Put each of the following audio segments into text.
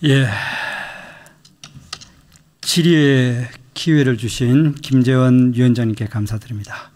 예, 질의의 기회를 주신 김재원 위원장님께 감사드립니다.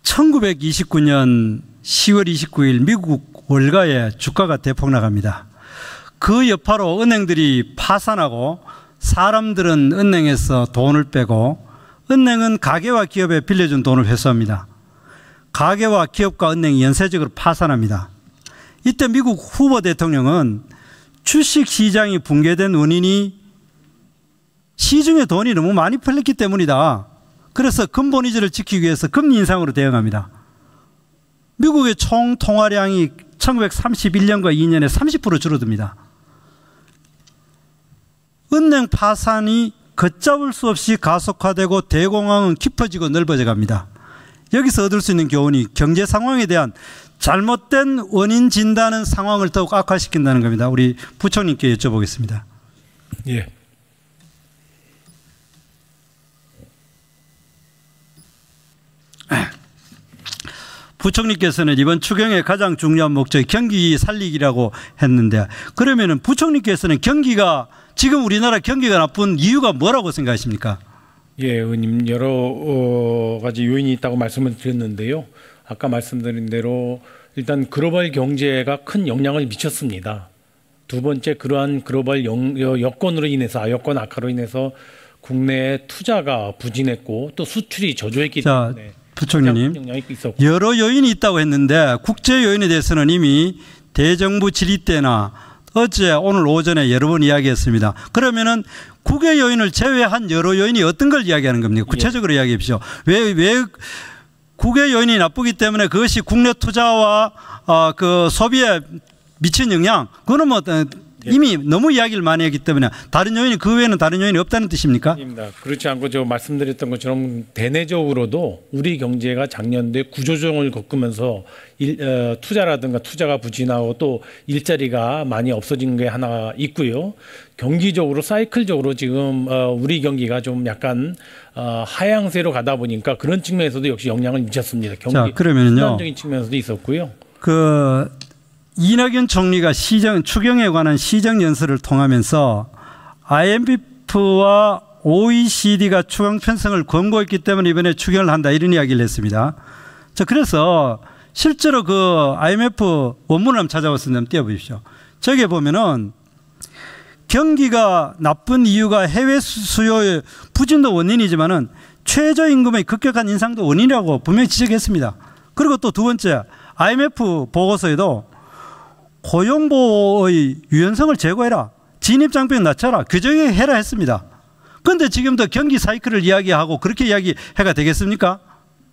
1929년 10월 29일 미국 월가에 주가가 대폭락합니다. 그 여파로 은행들이 파산하고 사람들은 은행에서 돈을 빼고 은행은 가게와 기업에 빌려준 돈을 회수합니다. 가게와 기업과 은행이 연쇄적으로 파산합니다. 이때 미국 후보 대통령은 주식시장이 붕괴된 원인이 시중에 돈이 너무 많이 풀렸기 때문이다. 그래서 근본이자를 지키기 위해서 금리 인상으로 대응합니다. 미국의 총 통화량이 1931년과 2년에 30% 줄어듭니다. 은행 파산이 걷잡을 수 없이 가속화되고 대공황은 깊어지고 넓어져 갑니다. 여기서 얻을 수 있는 교훈이 경제 상황에 대한 잘못된 원인 진단은 상황을 더욱 악화시킨다는 겁니다. 우리 부총리께 여쭤보겠습니다. 예. 부총리께서는 이번 추경의 가장 중요한 목적이 경기 살리기라고 했는데, 그러면은 부총리께서는 경기가 지금 우리나라 경기가 나쁜 이유가 뭐라고 생각하십니까? 예, 의원님 여러 가지 요인이 있다고 말씀을 드렸는데요. 아까 말씀드린 대로 일단 글로벌 경제가 큰 영향을 미쳤습니다. 두 번째, 그러한 글로벌 여건으로 인해서 여건 악화로 인해서 국내 투자가 부진했고 또 수출이 저조했기 때문에 부총리님, 여러 요인이 있다고 했는데 국제 요인에 대해서는 이미 대정부 질의 때나 어제 오늘 오전에 여러 번 이야기했습니다. 그러면은 국외 요인을 제외한 여러 요인이 어떤 걸 이야기하는 겁니까? 구체적으로 이야기해 주십시오. 왜 국외 요인이 나쁘기 때문에 그것이 국내 투자와 그 소비에 미친 영향, 그거는 뭐 이미 너무 이야기를 많이 했기 때문에 다른 요인이, 그 외에는 다른 요인이 없다는 뜻입니까? 아닙니다. 그렇지 않고 저 말씀드렸던 것처럼 대내적으로도 우리 경제가 작년도에 구조조정을 겪으면서 투자라든가 투자가 부진하고 또 일자리가 많이 없어진 게 하나 있고요. 경기적으로 사이클적으로 지금 우리 경기가 좀 약간 하향세로 가다 보니까 그런 측면에서도 역시 영향을 미쳤습니다. 경기 수단적인 측면에서도 있었고요. 이낙연 총리가 추경에 관한 시정연설을 통하면서 IMF와 OECD가 추경 편성을 권고했기 때문에 이번에 추경을 한다, 이런 이야기를 했습니다. 그래서 실제로 그 IMF 원문을 한번 찾아봤습니다. 한번 띄워보십시오. 저기에 보면은 경기가 나쁜 이유가 해외 수요의 부진도 원인이지만은 최저임금의 급격한 인상도 원인이라고 분명히 지적했습니다. 그리고 또 두 번째, IMF 보고서에도 고용보호의 유연성을 제고해라, 진입장벽 낮춰라, 규정해라 했습니다. 그런데 지금도 경기 사이클을 이야기하고 그렇게 이야기해가 되겠습니까?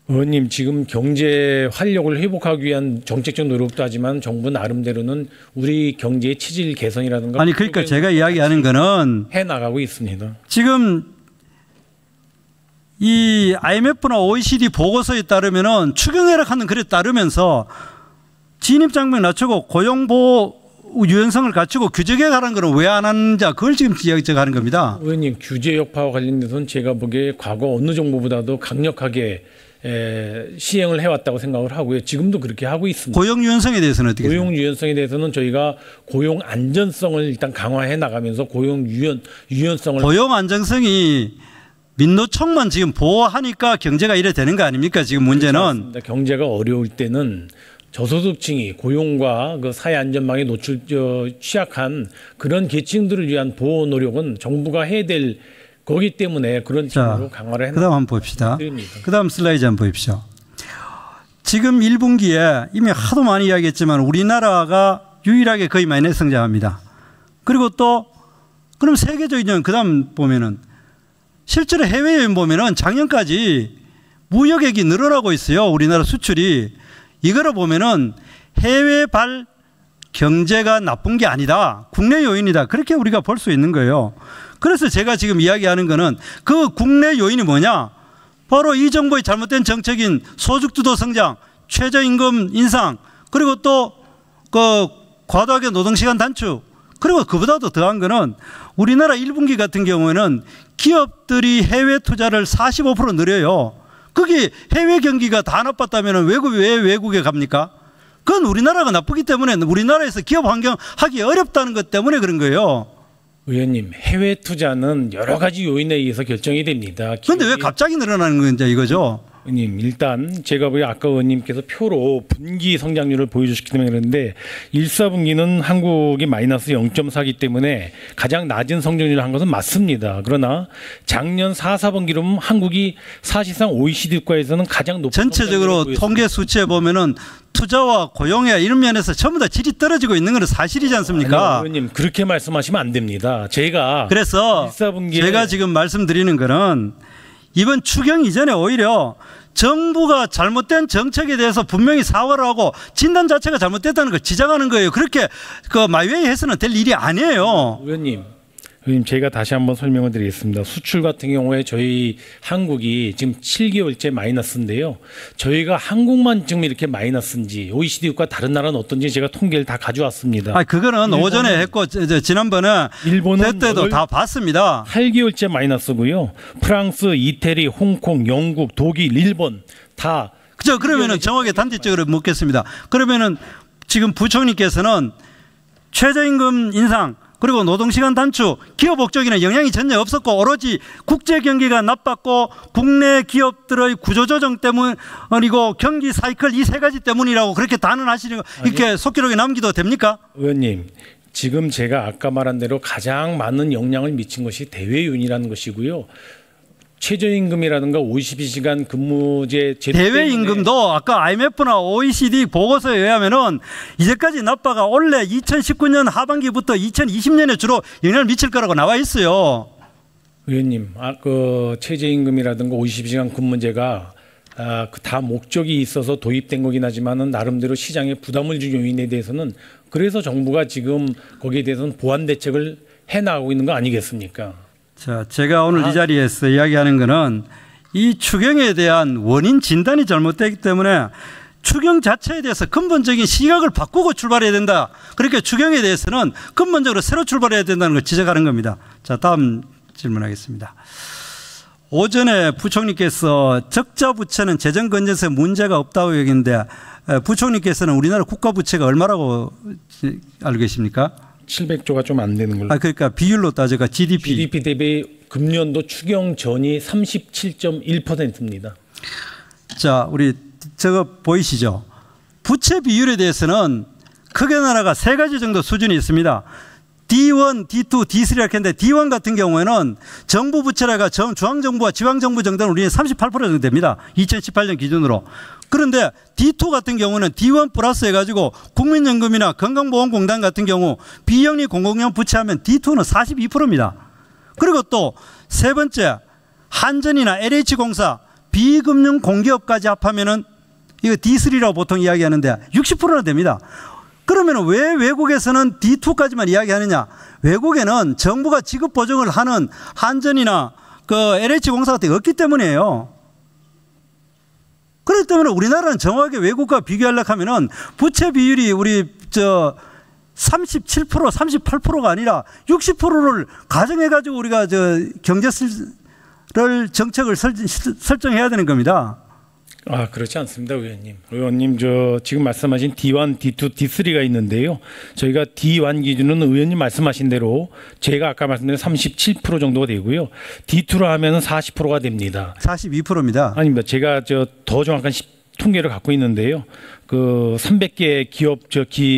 의원님, 지금 경제 활력을 회복하기 위한 정책적 노력도 하지만 정부 나름대로는 우리 경제의 체질 개선이라든가, 아니 그러니까 제가 이야기하는 거는 해나가고 있습니다. 지금 이 IMF나 OECD 보고서에 따르면은 추경하락하는 글에 따르면서 진입장벽 낮추고 고용보호 유연성을 갖추고 규제개혁하라는 것은 왜 안 하는지, 그걸 지금 이야기하는 겁니다. 의원님, 규제 여파와 관련돼서는 제가 보기에 과거 어느 정부보다도 강력하게 시행을 해왔다고 생각을 하고요. 지금도 그렇게 하고 있습니다. 고용 유연성에 대해서는 어떻게 생각하세요? 고용 유연성에 대해서는 저희가 고용 안전성을 일단 강화해 나가면서 고용 유연성을, 고용 안정성이 민노총만 지금 보호하니까 경제가 이래 되는 거 아닙니까? 지금 문제는 경제가 어려울 때는 저소득층이 고용과 그 사회 안전망에 취약한 그런 계층들을 위한 보호 노력은 정부가 해야 될 거기 때문에 그런 식으로 강화를 해놓은. 그다음 한번 봅시다. 그다음 슬라이드 한번 보십시오. 지금 1분기에 이미 하도 많이 이야기했지만 우리나라가 유일하게 거의 마이너스 성장합니다. 그리고 또 그럼 세계적인 그다음 보면은 실제로 해외여행 보면은 작년까지 무역액이 늘어나고 있어요. 우리나라 수출이. 이거를 보면은 해외발 경제가 나쁜 게 아니다, 국내 요인이다, 그렇게 우리가 볼 수 있는 거예요. 그래서 제가 지금 이야기하는 거는 그 국내 요인이 뭐냐, 바로 이 정부의 잘못된 정책인 소득주도 성장, 최저임금 인상, 그리고 또 그 과도하게 노동시간 단축, 그리고 그보다도 더한 거는 우리나라 1분기 같은 경우에는 기업들이 해외 투자를 45% 늘려요. 그게 해외 경기가 다 나빴다면 왜 외국에 갑니까? 그건 우리나라가 나쁘기 때문에, 우리나라에서 기업 환경 하기 어렵다는 것 때문에 그런 거예요. 의원님, 해외 투자는 여러 가지 요인에 의해서 결정이 됩니다. 그런데 왜 갑자기 늘어나는 건지 이거죠? 의원님, 일단 제가 보기에 아까 의원님께서 표로 분기 성장률을 보여주셨기 때문에 그런데 1사분기는 한국이 마이너스 0.4기 때문에 가장 낮은 성장률을 한 것은 맞습니다. 그러나 작년 4사분기로는 한국이 사실상 OECD 국가에서는 가장 높은 전체적으로 통계 수치에 보면은 투자와 고용에 이런 면에서 전부 다 질이 떨어지고 있는 건 사실이지 않습니까? 아니요, 의원님, 그렇게 말씀하시면 안 됩니다. 그래서 1사분기에 제가 지금 말씀드리는 거는 이번 추경 이전에 오히려 정부가 잘못된 정책에 대해서 분명히 사과를 하고 진단 자체가 잘못됐다는 걸 지적하는 거예요. 그렇게 그 마이웨이 해서는 될 일이 아니에요. 의원님, 제가 다시 한번 설명을 드리겠습니다. 수출 같은 경우에 저희 한국이 지금 7개월째 마이너스인데요. 저희가 한국만 지금 이렇게 마이너스인지 OECD 국가 다른 나라는 어떤지 제가 통계를 다 가져왔습니다. 그거는 오전에 했고 지난번에 일본은 때도 다 봤습니다. 8개월째 마이너스고요. 프랑스, 이태리, 홍콩, 영국, 독일, 일본 다. 그죠? 그러면은 정확하게 단지적으로 묻겠습니다. 그러면은 지금 부총리께서는 최저임금 인상 그리고 노동시간 단축, 기업 목적에는 영향이 전혀 없었고 오로지 국제 경기가 나빴고 국내 기업들의 구조조정 때문이고 경기 사이클 이 세 가지 때문이라고 그렇게 단언하시는 이렇게 속기록에 남기도 됩니까? 의원님, 지금 제가 아까 말한 대로 가장 많은 영향을 미친 것이 대외요인이라는 것이고요. 최저임금이라든가 52시간 근무제 제도 대외임금도 아까 IMF나 OECD 보고서에 의하면은 이제까지 나빠가 원래 2019년 하반기부터 2020년에 주로 영향을 미칠 거라고 나와 있어요. 의원님, 그 최저임금이라든가 52시간 근무제가 다 목적이 있어서 도입된 거긴 하지만은 나름대로 시장에 부담을 준 요인에 대해서는 그래서 정부가 지금 거기에 대해서는 보완 대책을 해 나가고 있는 거 아니겠습니까? 자, 제가 오늘 이 자리에서 이야기하는 것은 이 추경에 대한 원인 진단이 잘못되기 때문에 추경 자체에 대해서 근본적인 시각을 바꾸고 출발해야 된다. 그렇게 추경에 대해서는 근본적으로 새로 출발해야 된다는 걸 지적하는 겁니다. 자, 다음 질문하겠습니다. 오전에 부총리께서 적자 부채는 재정 건전성에 문제가 없다고 얘기했는데 부총리께서는 우리나라 국가 부채가 얼마라고 알고 계십니까? 700조가 좀 안 되는 걸로. 그러니까 비율로 따져가 GDP 대비 금년도 추경 전이 37.1%입니다. 자, 우리 저거 보이시죠? 부채 비율에 대해서는 크게 나라가 세 가지 정도 수준이 있습니다. D1, D2, D3 이렇게 했는데 D1 같은 경우에는 정부 부채가 중앙정부와 지방정부 정도는 우리는 38% 정도 됩니다. 2018년 기준으로. 그런데 D2 같은 경우는 D1 플러스 해가지고 국민연금이나 건강보험공단 같은 경우 비영리 공공용 부채하면 D2는 42%입니다. 그리고 또 세 번째 한전이나 LH공사 비금융 공기업까지 합하면은 이거 D3라고 보통 이야기하는데 60%나 됩니다. 그러면 왜 외국에서는 D2까지만 이야기하느냐? 외국에는 정부가 지급 보증을 하는 한전이나 그 LH공사 같은 게 없기 때문이에요. 그렇기 때문에 우리나라는 정확하게 외국과 비교하려고 하면은 부채 비율이 우리 37%, 38%가 아니라 60%를 가정해가지고 우리가 경제를 정책을 설정해야 되는 겁니다. 그렇지 않습니다, 의원님. 의원님, 지금 말씀하신 D1, D2, D3가 있는데요. 저희가 D1 기준은 의원님 말씀하신 대로 제가 아까 말씀드린 37% 정도가 되고요. D2로 하면은 40%가 됩니다. 42%입니다. 아닙니다. 제가 더 정확한 통계를 갖고 있는데요. 그 300개 기업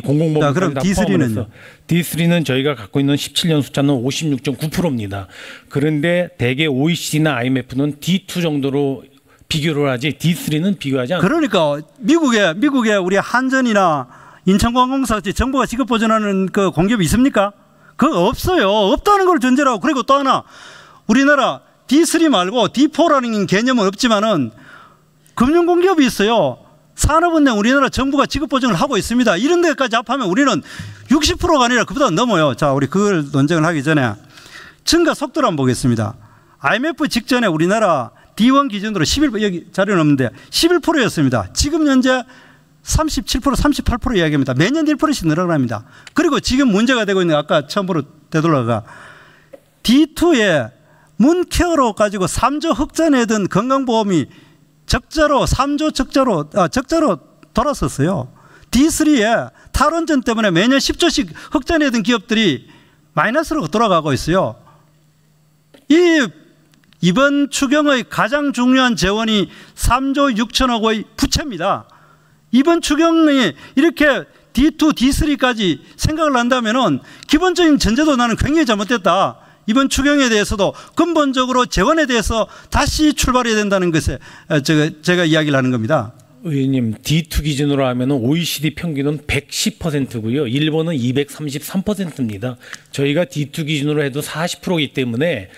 공공보험 그럼 D3는요? D3는 저희가 갖고 있는 17년 숫자는 56.9%입니다. 그런데 대개 OECD나 IMF는 D2 정도로 비교를 하지 D3는 비교하지 않습니다. 그러니까 미국에 우리 한전이나 인천공항공사 같이 정부가 지급 보전하는 그 공기업이 있습니까? 그거 없어요. 없다는 걸 전제로 하고. 그리고 또 하나 우리나라 D3 말고 D4라는 개념은 없지만은 금융공기업이 있어요. 산업은행 우리나라 정부가 지급 보증을 하고 있습니다. 이런 데까지 합하면 우리는 60%가 아니라 그보다 넘어요. 자, 우리 그걸 논쟁을 하기 전에 증가 속도를 한번 보겠습니다. IMF 직전에 우리나라 D1 기준으로 11%, 여기 자료는 없는데 11%였습니다. 지금 현재 37%, 38% 이야기합니다. 매년 1%씩 늘어납니다. 그리고 지금 문제가 되고 있는 아까 처음으로 되돌아가 D2에 문케어로 가지고 3조 흑자 내던 건강보험이 적자로 3조 적자로 돌아섰어요. D3에 탈원전 때문에 매년 10조씩 흑자 내던 기업들이 마이너스로 돌아가고 있어요. 이번 추경의 가장 중요한 재원이 3조 6천억의 부채입니다. 이번 추경이 이렇게 D2, D3까지 생각을 한다면은 기본적인 전제도 나는 굉장히 잘못됐다. 이번 추경에 대해서도 근본적으로 재원에 대해서 다시 출발해야 된다는 것에 제가 이야기를 하는 겁니다. 의원님, D2 기준으로 하면 OECD 평균은 110%고요. 일본은 233%입니다. 저희가 D2 기준으로 해도 40%이기 때문에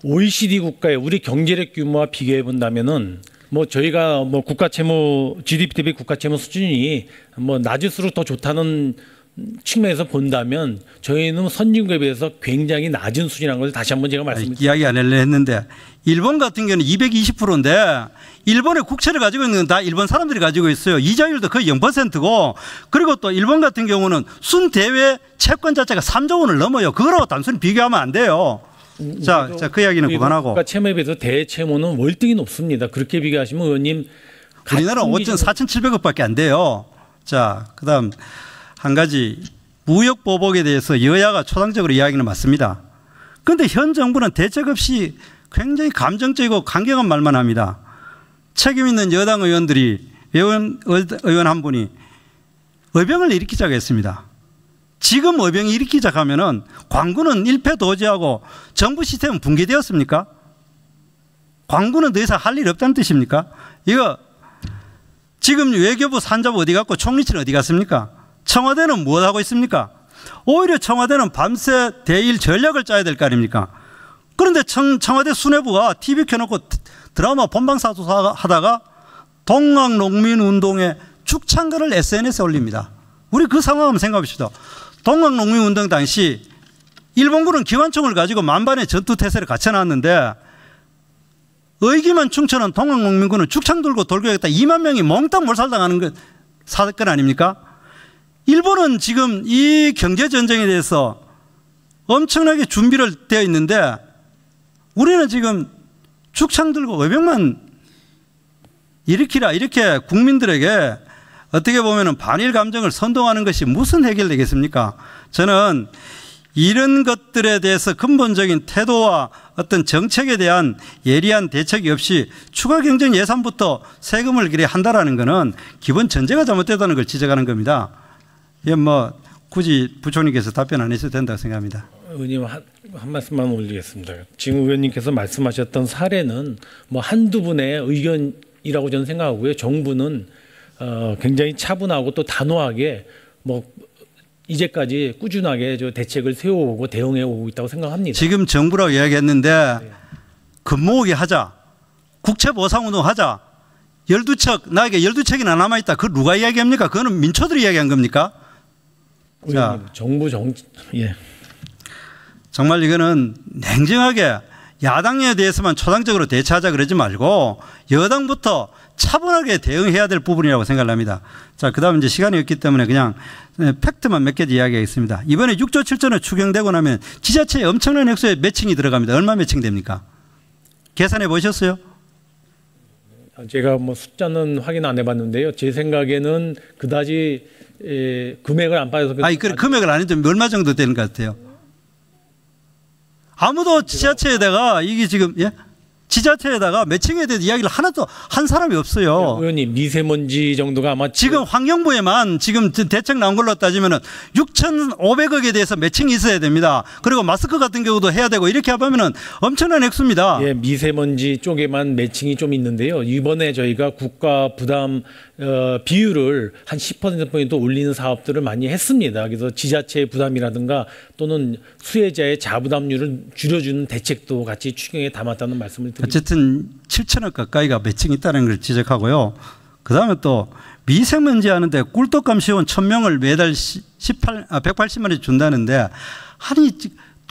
OECD 국가의 우리 경제력 규모와 비교해 본다면은 뭐 저희가 뭐 국가 채무 GDP 대비 국가 채무 수준이 뭐 낮을수록 더 좋다는 측면에서 본다면 저희는 선진국에 비해서 굉장히 낮은 수준이라는 걸 다시 한번 제가 말씀드립니다. 이야기 안 하려고 했는데 일본 같은 경우는 220%인데 일본의 국채를 가지고 있는 건 다 일본 사람들이 가지고 있어요. 이자율도 거의 0%고 그리고 또 일본 같은 경우는 순대외 채권 자체가 3조 원을 넘어요. 그거라고 단순히 비교하면 안 돼요. 자, 그 이야기는 그만하고. 국가 채무에 비해서 대채무는 월등히 높습니다. 그렇게 비교하시면 의원님 우리나라는 4,700억밖에 안 돼요. 자, 그다음 한 가지 무역 보복에 대해서 여야가 초당적으로 이야기는 맞습니다. 그런데 현 정부는 대책 없이 굉장히 감정적이고 강경한 말만 합니다. 책임 있는 여당 의원들이 의원 한 분이 의병을 일으키자고 했습니다. 지금 의병이 일으키자고 하면은 광군은 일패도지하고 정부 시스템은 붕괴되었습니까? 광군은 더 이상 할 일 없다는 뜻입니까? 이거 지금 외교부 산자부 어디 갔고 총리실은 어디 갔습니까? 청와대는 무엇 하고 있습니까? 오히려 청와대는 밤새 대일 전략을 짜야 될 거 아닙니까? 그런데 청와대 수뇌부가 TV 켜놓고 드라마 본방사수 하다가 동학농민운동의 축창글을 SNS에 올립니다. 우리 그 상황 한번 생각해 봅시다. 동학농민운동 당시 일본군은 기관총을 가지고 만반의 전투태세를 갖춰놨는데 의기만 충천한 동학농민군은 축창 들고 돌격했다 2만 명이 몽땅 몰살당하는 사건 아닙니까? 일본은 지금 이 경제전쟁에 대해서 엄청나게 준비를 되어 있는데 우리는 지금 축창 들고 외병만 일으키라 이렇게 국민들에게 어떻게 보면 반일 감정을 선동하는 것이 무슨 해결되겠습니까? 저는 이런 것들에 대해서 근본적인 태도와 어떤 정책에 대한 예리한 대책이 없이 추가 경정 예산부터 세금을 그리 한다라는 것은 기본 전제가 잘못됐다는 걸 지적하는 겁니다. 예, 뭐 굳이 부총리께서 답변 안 하셔도 된다고 생각합니다. 의원님 한 말씀만 올리겠습니다. 지금 의원님께서 말씀하셨던 사례는 뭐 한두 분의 의견이라고 저는 생각하고요. 정부는 굉장히 차분하고 또 단호하게 뭐 이제까지 꾸준하게 저 대책을 세워오고 대응해 오고 있다고 생각합니다. 지금 정부라고 이야기했는데 네. 근무오기 하자, 국채보상운동 하자, 12척 나에게 12척이나 남아있다. 그걸 누가 이야기합니까? 그거는 민초들이 이야기한 겁니까? 자, 정부 예. 정말 이거는 냉정하게 야당에 대해서만 초당적으로 대처하자 그러지 말고 여당부터 차분하게 대응해야 될 부분이라고 생각을 합니다. 자, 그다음 이제 시간이 없기 때문에 그냥 팩트만 몇 개 이야기하겠습니다. 이번에 6조 7천원 추경되고 나면 지자체에 엄청난 액수의 매칭이 들어갑니다. 얼마 매칭됩니까? 계산해 보셨어요? 제가 뭐 숫자는 확인 안 해봤는데요. 제 생각에는 그다지 금액을 안 빠져서 아니 그 금액을 안 해도 얼마 정도 되는 것 같아요? 아무도 지자체에다가 이게 지금 예? 지자체에다가 매칭에 대해서 이야기를 하나도 한 사람이 없어요. 의원님 미세먼지 정도가 아마 지금 환경부에만 지금 대책 나온 걸로 따지면은 6,500억에 대해서 매칭이 있어야 됩니다. 그리고 마스크 같은 경우도 해야 되고 이렇게 하면은 엄청난 액수입니다. 예, 미세먼지 쪽에만 매칭이 좀 있는데요. 이번에 저희가 국가 부담 비율을 한 10%포인트 올리는 사업들을 많이 했습니다. 그래서 지자체의 부담이라든가 또는 수혜자의 자부담률을 줄여주는 대책도 같이 추경에 담았다는 말씀을 드립니다. 어쨌든 7천억 가까이가 매칭이 있다는 걸 지적하고요. 그다음에 또 미세먼지 하는데 꿀떡감 시원 1,000명을 매달 180만 원씩 준다는데 아니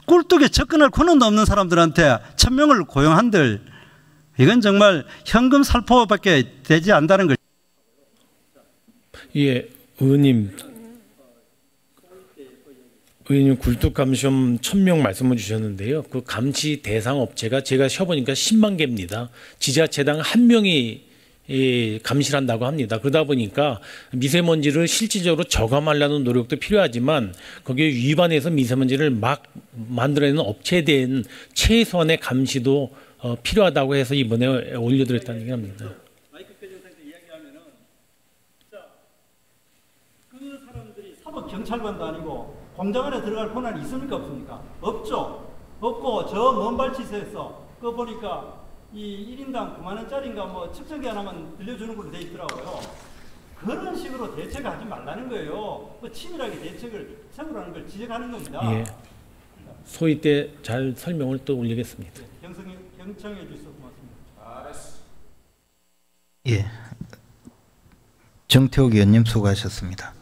꿀떡에 접근할 권한도 없는 사람들한테 1,000명을 고용한들 이건 정말 현금 살포밖에 되지 않는다는 걸. 예, 의원님 굴뚝감시험 1,000명 말씀을 주셨는데요. 그 감시 대상 업체가 제가 쉬어보니까 10만 개입니다. 지자체당 1명이 감시를 한다고 합니다. 그러다 보니까 미세먼지를 실질적으로 저감하려는 노력도 필요하지만 거기에 위반해서 미세먼지를 막 만들어내는 업체에 대한 최소한의 감시도 필요하다고 해서 이번에 올려드렸다는 얘기합니다. 마이크 켜진 상태 이야기하면은 자, 그 사람들이 사법 경찰관도 아니고 공장 안에 들어갈 권한이 있습니까 없습니까? 없죠. 없고 저 먼 발치소에서 그거 보니까 이 1인당 9만 원짜리인가 뭐 측정기 하나만 들려주는 걸로 돼 있더라고요. 그런 식으로 대책하지 말라는 거예요. 그 치밀하게 대책을 세우라는 걸 지적하는 겁니다. 예. 소위 때 잘 설명을 또 올리겠습니다. 경청해 주셔서 고맙습니다. 예, 정태욱 의원님 수고하셨습니다.